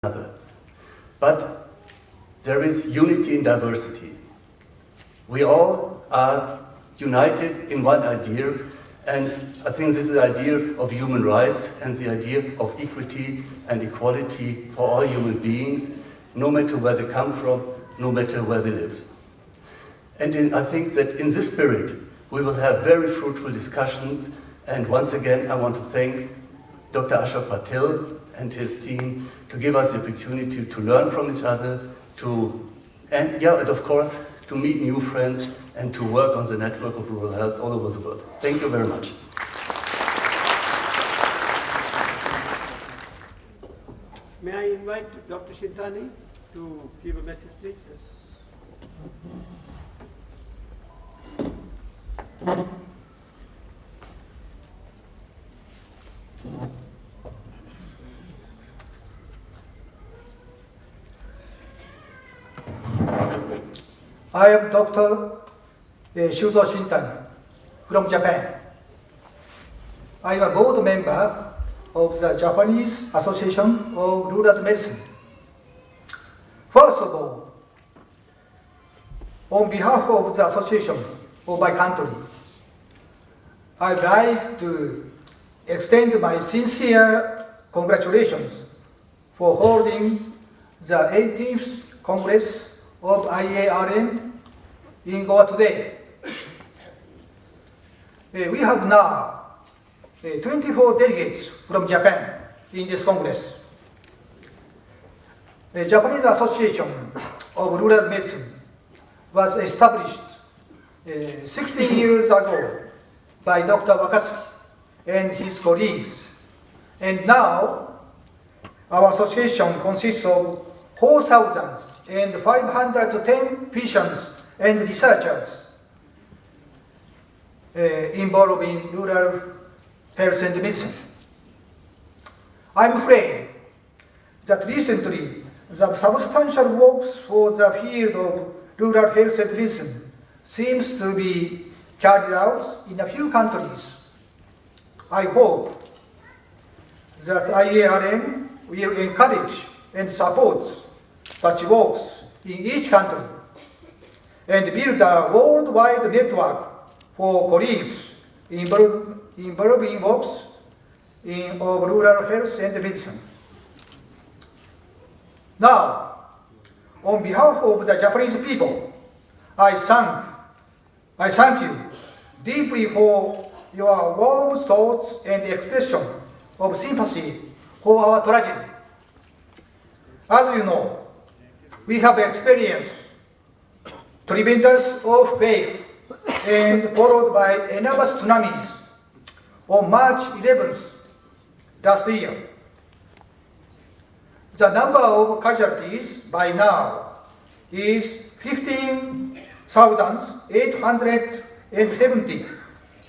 another. But there is unity in diversity. We all are united in one idea, and I think this is the idea of human rights and the idea of equity and equality for all human beings, no matter where they come from, no matter where they live. And I think that in this spirit, we will have very fruitful discussions. And once again, I want to thank Dr. Ashok Patil and his team to give us the opportunity to learn from each other, and of course, to meet new friends and to work on the network of rural health all over the world. Thank you very much. May I invite Dr. Shintani to give a message, please? I am Dr. Shuzo Shintani from Japan. I am a board member of the Japanese Association of Rural Medicine. First of all, on behalf of the association of my country, I'd like to extend my sincere congratulations for holding the 80th Congress of IARM in Goa today. We have now 24 delegates from Japan in this Congress. The Japanese Association of Rural Medicine was established 16 years ago by Dr. Wakatsuki and his colleagues. And now, our association consists of 4,510 physicians and researchers involved in rural health and medicine. I'm afraid that recently the substantial works for the field of rural health and medicine seems to be carried out in a few countries. I hope that IARM will encourage and support such works in each country and build a worldwide network for colleagues involved in works of rural health and medicine. Now, on behalf of the Japanese people, I thank you deeply for your warm thoughts and expression of sympathy for our tragedy. As you know, we have experienced tremendous earthquake and followed by enormous tsunamis on March 11th last year. The number of casualties by now is 15,870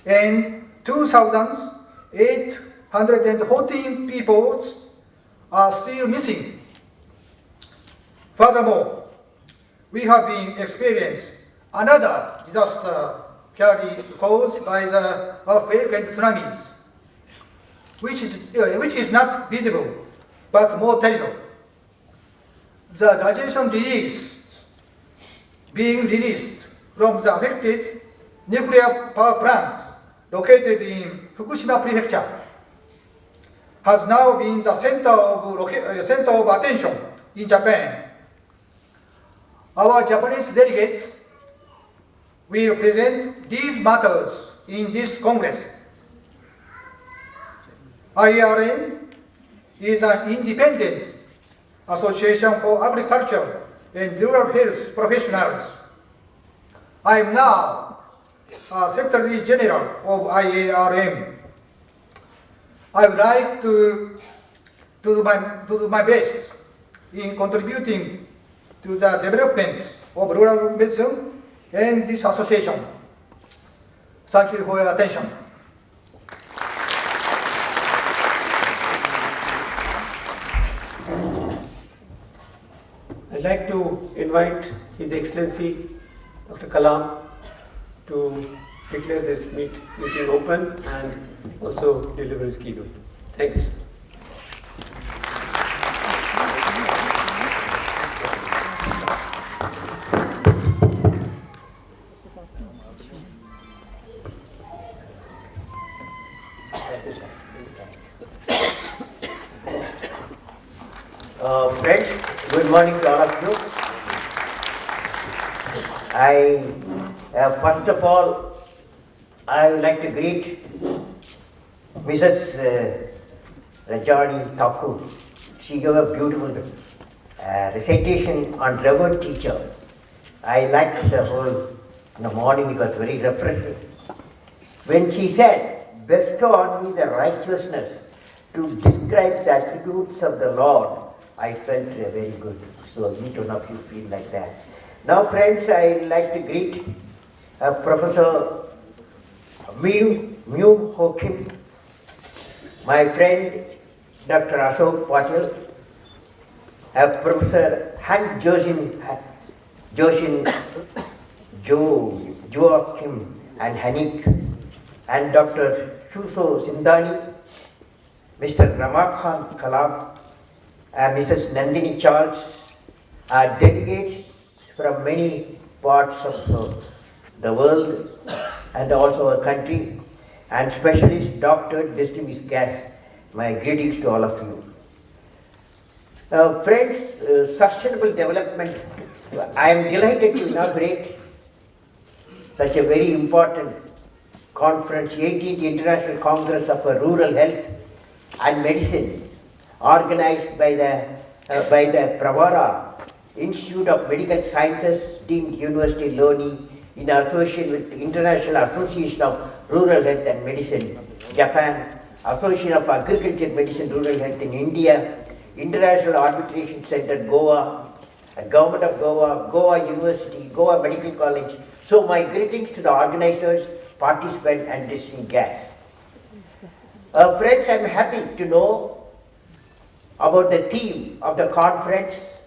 and 2,814 people are still missing. Furthermore, we have been experiencing another disaster caused by the earthquake and tsunamis, which is not visible but more terrible. The radiation being released from the affected nuclear power plant located in Fukushima Prefecture has now been the center of attention in Japan. Our Japanese delegates will present these matters in this Congress. IARM is an independent association for agriculture and rural health professionals. I am now Secretary General of IARM. I would like to do my best in contributing to the development of rural medicine and this association. Thank you for your attention. I'd like to invite His Excellency Dr. Kalam to declare this meeting open and also deliver his keynote. Thank you, sir. Friends, good morning to all of you. First of all, I would like to greet Mrs. Rajani Thakur. She gave a beautiful recitation on revered teacher. I liked the whole, in the morning it was very refreshing. When she said, bestow on me the righteousness to describe the attributes of the Lord, I felt very good. So each one of you feel like that. Now friends, I would like to greet Professor Mew Ho Kim, my friend Dr. Ashok Patil, Professor Han Joachim and Hanik, and Dr. Shuso Sindani, Mr. Ramakant Kalab, Mrs. Nandini Charles, delegates from many parts of the world and also our country, and specialist doctor, distinguished guests, my greetings to all of you. Friends, sustainable development, I am delighted to inaugurate such a very important conference, 18th International Congress of Rural Health and Medicine, organized by the Pravara Institute of Medical Sciences, deemed University Loni, in association with the International Association of Rural Health and Medicine, Japan, Association of Agriculture Medicine Rural Health in India, International Arbitration Center, Goa, Government of Goa, Goa University, Goa Medical College. So my greetings to the organizers, participants and distinguished guests. Friends, I am happy to know about the theme of the conference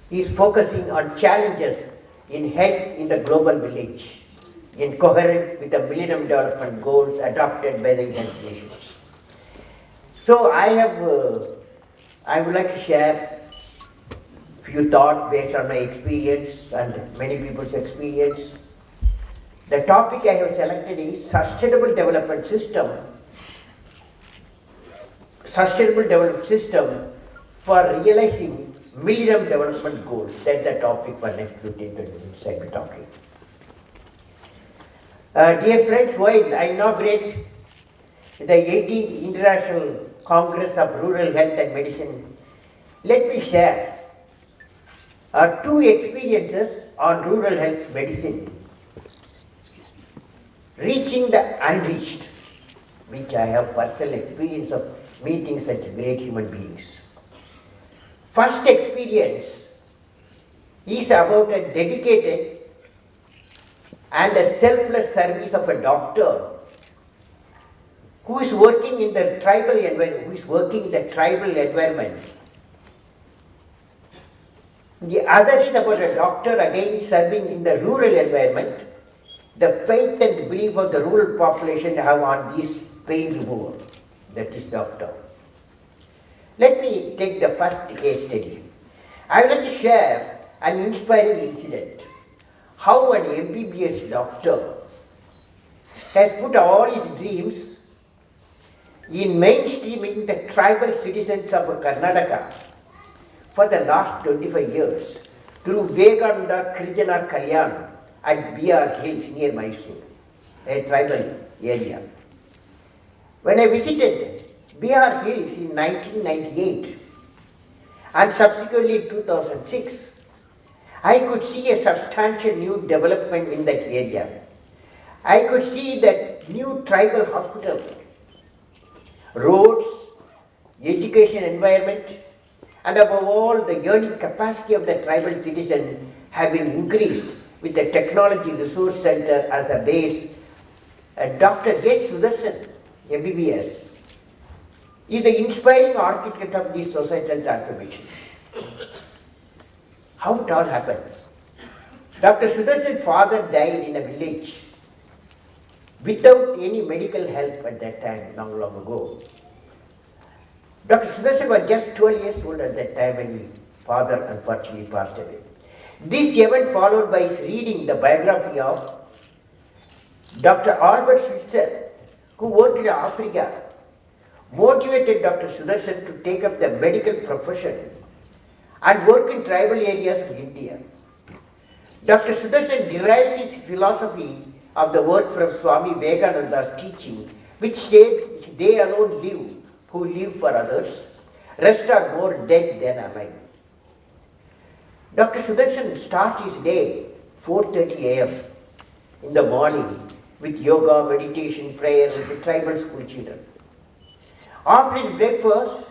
is focusing on challenges in health in the global village, in coherent with the Millennium Development Goals adopted by the United Nations. So I would like to share a few thoughts based on my experience and many people's experience. The topic I have selected is Sustainable Development System for realizing Millennium Development Goals. That's the topic for next 15-20 minutes I'll be talking. Dear friends, while I inaugurate the 18th International Congress of Rural Health and Medicine, let me share two experiences on rural health medicine, reaching the unreached, which I have personal experience of meeting such great human beings. First experience is about a dedicated and a selfless service of a doctor who is working in the tribal environment, The other is about a doctor again serving in the rural environment, the faith and belief of the rural population have on this pain remover, that is doctor. Let me take the first case study. I would like to share an inspiring incident, how an MBBS doctor has put all his dreams in mainstreaming the tribal citizens of Karnataka for the last 25 years through Vivekananda Krijana Kalyan at BR Hills near Mysore, a tribal area. When I visited BR Hills in 1998 and subsequently in 2006, I could see a substantial new development in that area. I could see that new tribal hospital, roads, education environment, and above all the earning capacity of the tribal citizen have been increased with the Technology Resource Center as a base. Dr. H. Sudarshan, MBBS, is the inspiring architect of this societal transformation. How it all happened? Dr. Sudarshan's father died in a village without any medical help at that time, long ago. Dr. Sudarshan was just 12 years old at that time when his father unfortunately passed away. This event followed by his reading the biography of Dr. Albert Schweitzer, who worked in Africa, motivated Dr. Sudarshan to take up the medical profession and work in tribal areas of India. Dr. Sudarshan derives his philosophy of the work from Swami Vivekananda's teaching, which said, they alone live who live for others, rest are more dead than alive. Dr. Sudarshan starts his day 4:30 a.m. in the morning with yoga, meditation, prayer with the tribal school children. After his breakfast,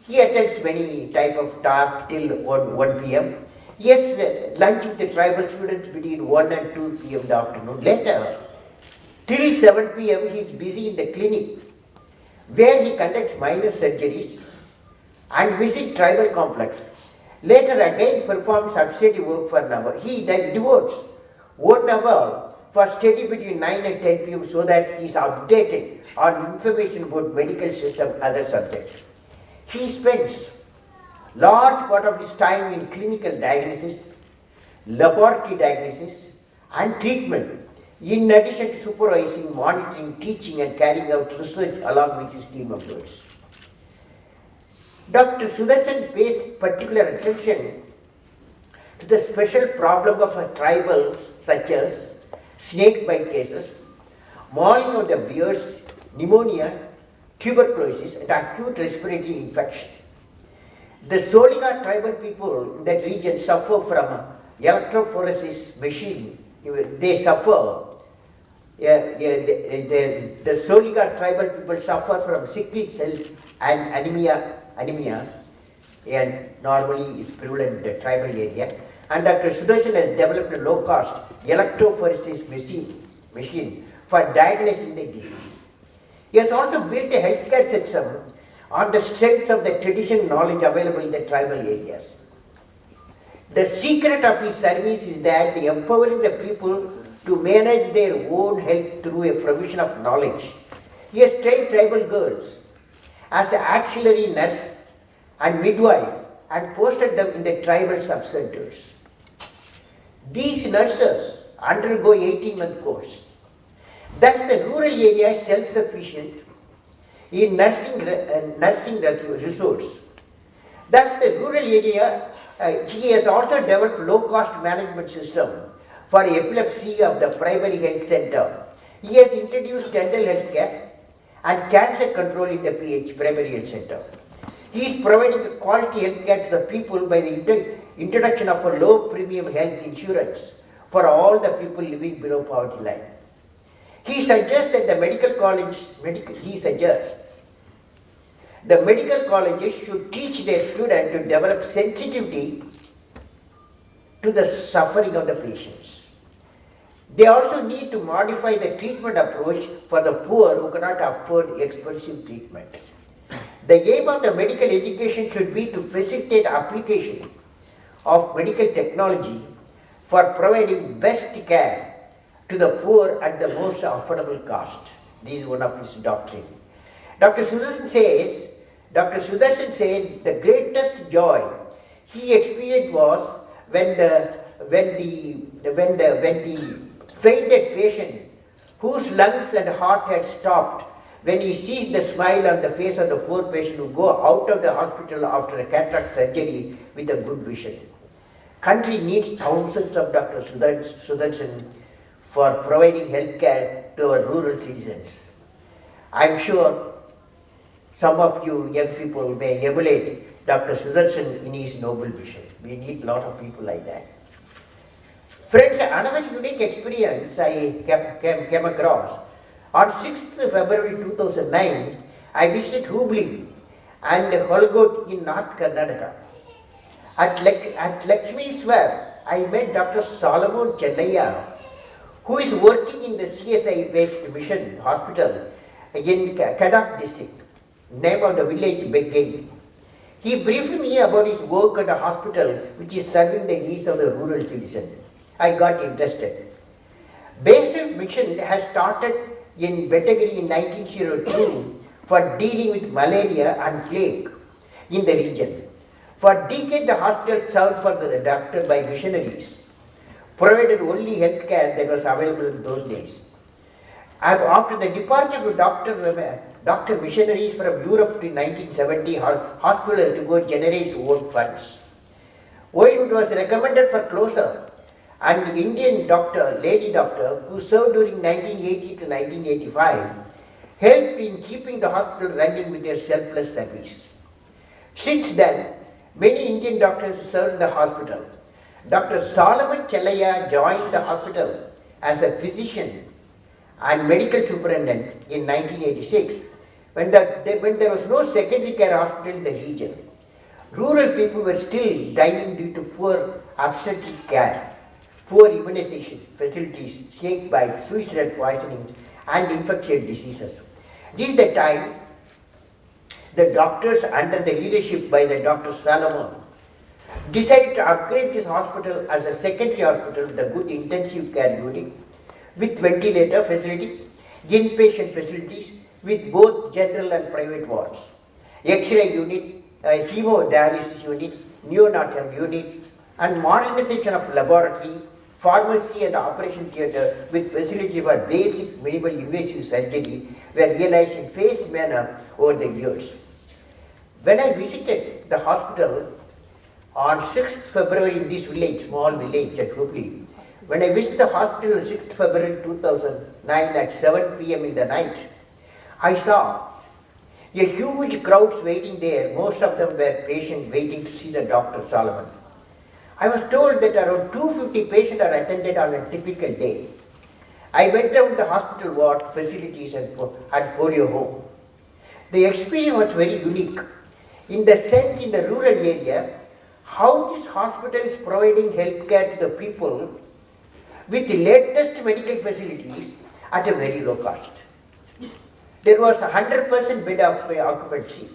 he attends many type of tasks till 1 p.m. He has lunch with the tribal students between 1 and 2 p.m. in the afternoon. Later, till 7 p.m. he is busy in the clinic where he conducts minor surgeries and visits tribal complex. Later again performs subsidiary work for an hour. He devotes 1 hour for study between 9 and 10 p.m. so that he is updated on information about medical system, other subjects. He spends large part of his time in clinical diagnosis, laboratory diagnosis and treatment, in addition to supervising, monitoring, teaching and carrying out research along with his team members. Dr. Sudarshan pays particular attention to the special problem of tribals such as snake bite cases, mauling of the bears, pneumonia, tuberculosis and acute respiratory infection. The Soliga tribal people in that region suffer from electrophoresis machine. They suffer, the Soliga tribal people suffer from sickle cell and anemia, and normally is prevalent in the tribal area. And Dr. Sudarshan has developed a low-cost electrophoresis machine for diagnosing the disease. He has also built a healthcare system on the strength of the traditional knowledge available in the tribal areas. The secret of his service is that he empowering the people to manage their own health through a provision of knowledge. He has trained tribal girls as an auxiliary nurse and midwife and posted them in the tribal sub-centers. These nurses undergo 18-month course. Thus the rural area is self-sufficient in nursing resource. Thus the rural area, he has also developed low-cost management system for epilepsy of the primary health center. He has introduced dental health care and cancer control in the primary health center. He is providing quality health care to the people by the introduction of a low premium health insurance for all the people living below poverty line. He suggests that the medical colleges should teach their students to develop sensitivity to the suffering of the patients. They also need to modify the treatment approach for the poor who cannot afford expensive treatment. The aim of the medical education should be to facilitate application of medical technology for providing best care to the poor at the most affordable cost. This is one of his doctrine. Dr. Sudarshan said the greatest joy he experienced was when the fainted patient whose lungs and heart had stopped, when he sees the smile on the face of the poor patient who go out of the hospital after a cataract surgery with a good vision. Country needs thousands of Dr. Sudarshan for providing health care to our rural citizens. I am sure some of you young people may emulate Dr. Sudarshan in his noble vision. We need a lot of people like that. Friends, another unique experience I came across. On 6th February 2009, I visited Hubli and Holgot in North Karnataka. At Lakshmiswar, I met Dr. Solomon Chennaiya, who is working in the CSI-based mission hospital in Kadak district, name of the village Beggedi. He briefed me about his work at a hospital which is serving the needs of the rural citizens. I got interested. Basic mission has started in Betagiri in 1902 for dealing with malaria and plague in the region. For decades, the hospital served for the doctor by missionaries, provided only health care that was available in those days. After the departure of doctor missionaries from Europe in 1970, hospital had to go generate own funds. While it was recommended for closure, and Indian doctor, lady doctor, who served during 1980 to 1985, helped in keeping the hospital running with their selfless service. Since then, many Indian doctors served the hospital. Dr. Solomon Chellaya joined the hospital as a physician and medical superintendent in 1986 when there was no secondary care hospital in the region. Rural people were still dying due to poor obstetric care, poor immunization facilities, snake bites, suicidal poisonings, and infectious diseases. This is the time the doctors, under the leadership by the Dr. Solomon, decided to upgrade this hospital as a secondary hospital with a good intensive care unit, with ventilator facility, inpatient facilities with both general and private wards, X-ray unit, hemodialysis unit, neonatal unit, and modernization of laboratory, pharmacy and operation theatre with facility for basic minimal invasive surgery were realized in phased manner over the years. When I visited the hospital on 6th February in this village, small village at Hubli, when I visited the hospital on 6th February 2009 at 7 p.m. in the night, I saw a huge crowds waiting there. Most of them were patients waiting to see the Dr. Solomon. I was told that around 250 patients are attended on a typical day. I went around the hospital ward, facilities and polio home. The experience was very unique in the sense in the rural area how this hospital is providing health care to the people with the latest medical facilities at a very low cost. There was 100% bed occupancy.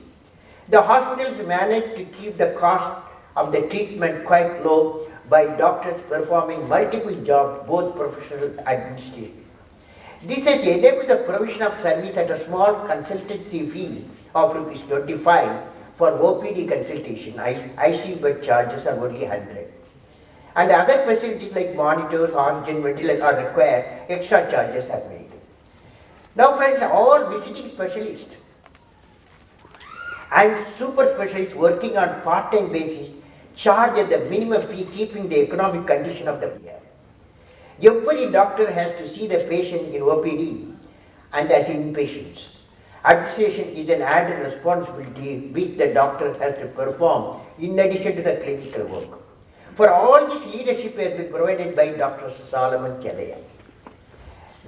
The hospitals managed to keep the cost of the treatment quite low by doctors performing multiple jobs, both professional and administrative. This has enabled the provision of service at a small consultancy fee of rupees 25 for OPD consultation. ICU bed charges are only 100. And other facilities like monitors, oxygen, ventilators are required, extra charges are made. Now friends, all visiting specialists and super specialists working on part-time basis charge at the minimum fee, keeping the economic condition of the year. Every doctor has to see the patient in OPD and as inpatients. Administration is an added responsibility which the doctor has to perform in addition to the clinical work. For all this, leadership has been provided by Dr. Solomon Chellaya.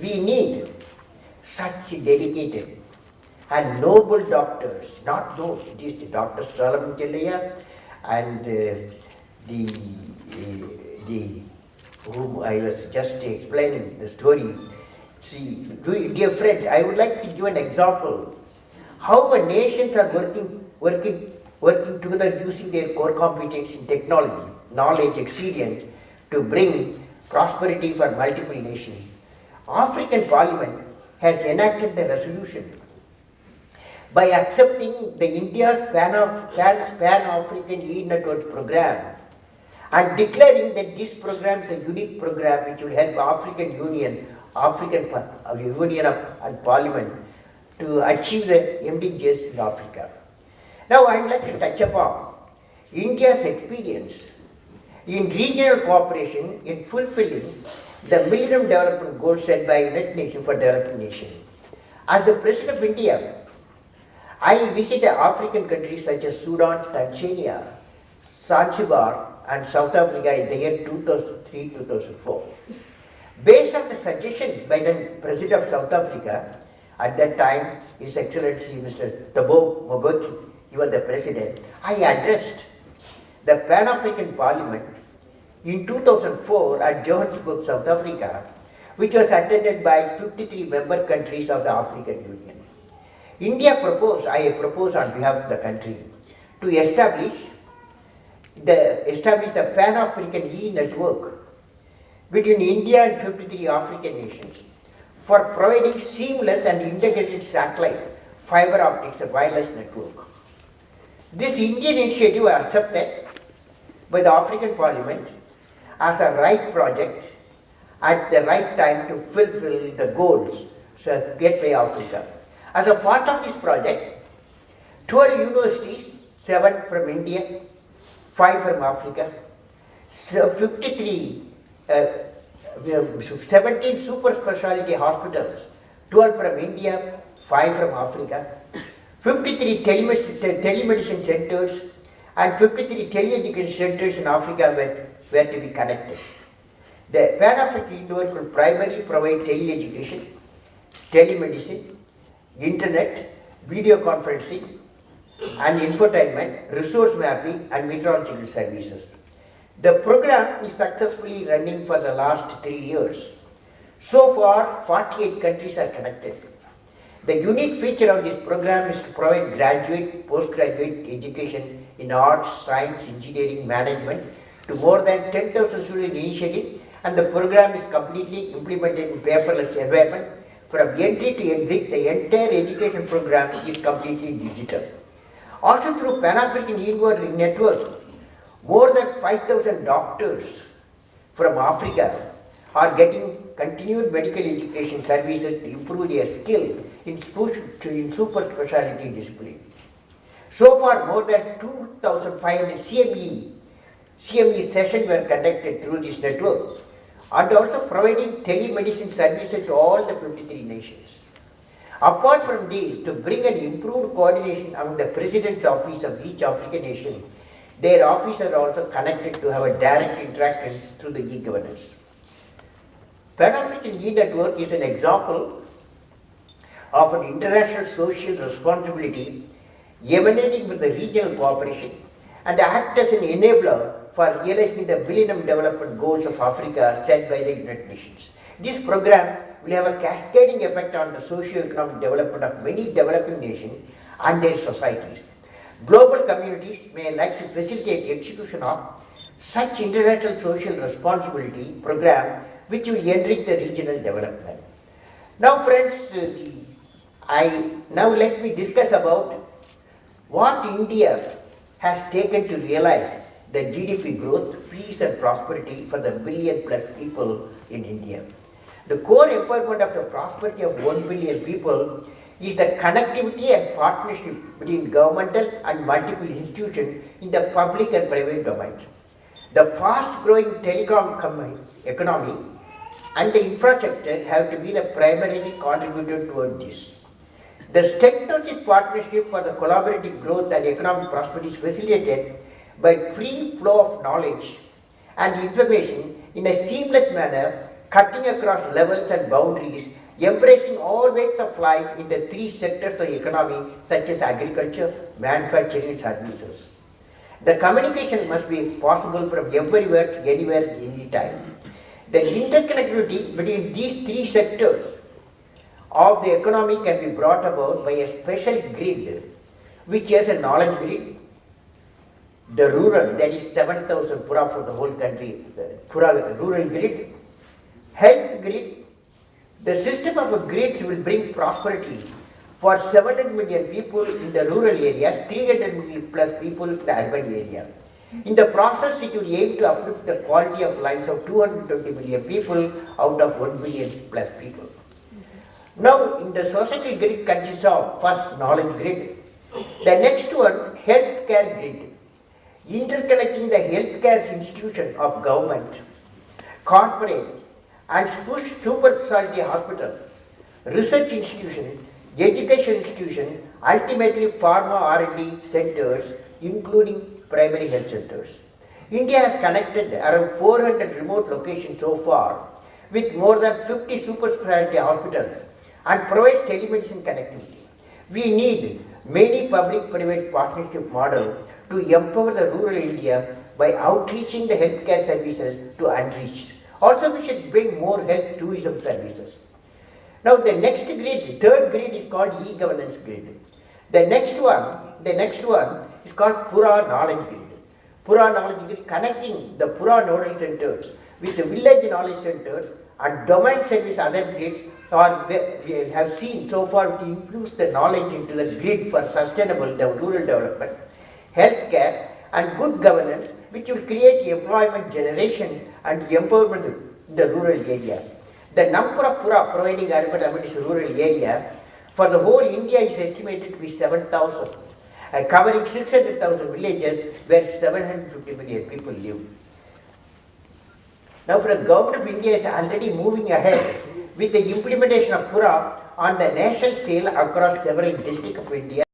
We need such dedicated and noble doctors, not those, it is the Dr. Solomon Chellaya and whom I was just explaining the story. See, dear friends, I would like to give an example how a nations are working together using their core competence in technology, knowledge, experience to bring prosperity for multiple nations. African Parliament has enacted the resolution by accepting the India's Pan-African E-Network program and declaring that this program is a unique program which will help African Union and Parliament to achieve the MDGs in Africa. Now I would like to touch upon India's experience in regional cooperation in fulfilling the Millennium Development Goals set by United Nations for Developing Nations. As the President of India, I visited African countries such as Sudan, Tanzania, Zanzibar and South Africa in the year 2003-2004. Based on the suggestion by the President of South Africa, at that time, His Excellency Mr. Thabo Mbeki, he was the President, I addressed the Pan-African Parliament in 2004 at Johannesburg, South Africa, which was attended by 53 member countries of the African Union. I proposed on behalf of the country to establish the Pan-African E-Network between India and 53 African nations for providing seamless and integrated satellite, fiber optics and wireless network. This Indian initiative was accepted by the African Parliament as a right project at the right time to fulfill the goals set by Africa. As a part of this project, 12 universities, 7 from India, 5 from Africa, So 53, we have 17 super specialty hospitals, 12 from India, 5 from Africa, 53 telemedicine centers, and 53 teleeducation centers in Africa were to be connected. The Pan-African network will primarily provide teleeducation, telemedicine, internet, video conferencing, and infotainment, resource mapping, and meteorological services. The program is successfully running for the last 3 years. So far, 48 countries are connected. The unique feature of this program is to provide graduate, postgraduate education in arts, science, engineering, management to more than 10,000 students initially, and the program is completely implemented in paperless environment. From entry to exit, the entire education program is completely digital. Also through Pan-African e-learning network, more than 5,000 doctors from Africa are getting continued medical education services to improve their skill in super specialty discipline. So far, more than 2,500 CME sessions were conducted through this network, and also providing telemedicine services to all the 53 nations. Apart from these, to bring an improved coordination among the President's office of each African nation, their officers are also connected to have a direct interaction through the e-governance. Pan-African e-network is an example of an international social responsibility emanating from the regional cooperation and act as an enabler for realizing the Millennium Development Goals of Africa set by the United Nations. This program will have a cascading effect on the socio-economic development of many developing nations and their societies. Global communities may like to facilitate execution of such international social responsibility program which will enrich the regional development. Now friends, let me discuss about what India has taken to realize the GDP growth, peace and prosperity for the billion plus people in India. The core empowerment of the prosperity of 1 billion people is the connectivity and partnership between governmental and multiple institutions in the public and private domains. The fast-growing telecom economy and the infrastructure have to be the primarily contributor toward this. The technology partnership for the collaborative growth and economic prosperity is facilitated by free flow of knowledge and information in a seamless manner, cutting across levels and boundaries, embracing all walks of life in the 3 sectors of the economy such as agriculture, manufacturing and services. The communication must be possible from everywhere to anywhere, anytime. The interconnectivity between these 3 sectors of the economy can be brought about by a special grid, which is a knowledge grid, the rural, that is 7,000 pura for the whole country, rural grid, health grid. The system of a grid will bring prosperity for 700 million people in the rural areas, 300 million plus people in the urban area. In the process, it will aim to uplift the quality of lives of 220 million people out of 1 billion plus people. Now, in the societal grid consists of first knowledge grid, the next one healthcare grid, interconnecting the healthcare institution of government, corporate and super specialty hospital, research institution, education institution, ultimately pharma R&D centers, including primary health centers. India has connected around 400 remote locations so far with more than 50 super specialty hospitals and provides telemedicine connectivity. We need many public-private partnership models to empower the rural India by outreaching the healthcare services to unreached. Also, we should bring more health tourism services. Now, the next grid, third grid is called e-governance grid. The next one is called Pura knowledge grid. Pura knowledge grid connecting the Pura nodal centers with the village knowledge centers and domain service other grids, or we have seen so far to infuse the knowledge into the grid for sustainable rural development, healthcare and good governance, which will create employment generation and empowerment in the rural areas. The number of Pura providing urban amenities rural area for the whole India is estimated to be 7,000, covering 600,000 villages where 750 million people live. Now, the government of India is already moving ahead with the implementation of Pura on the national scale across several districts of India.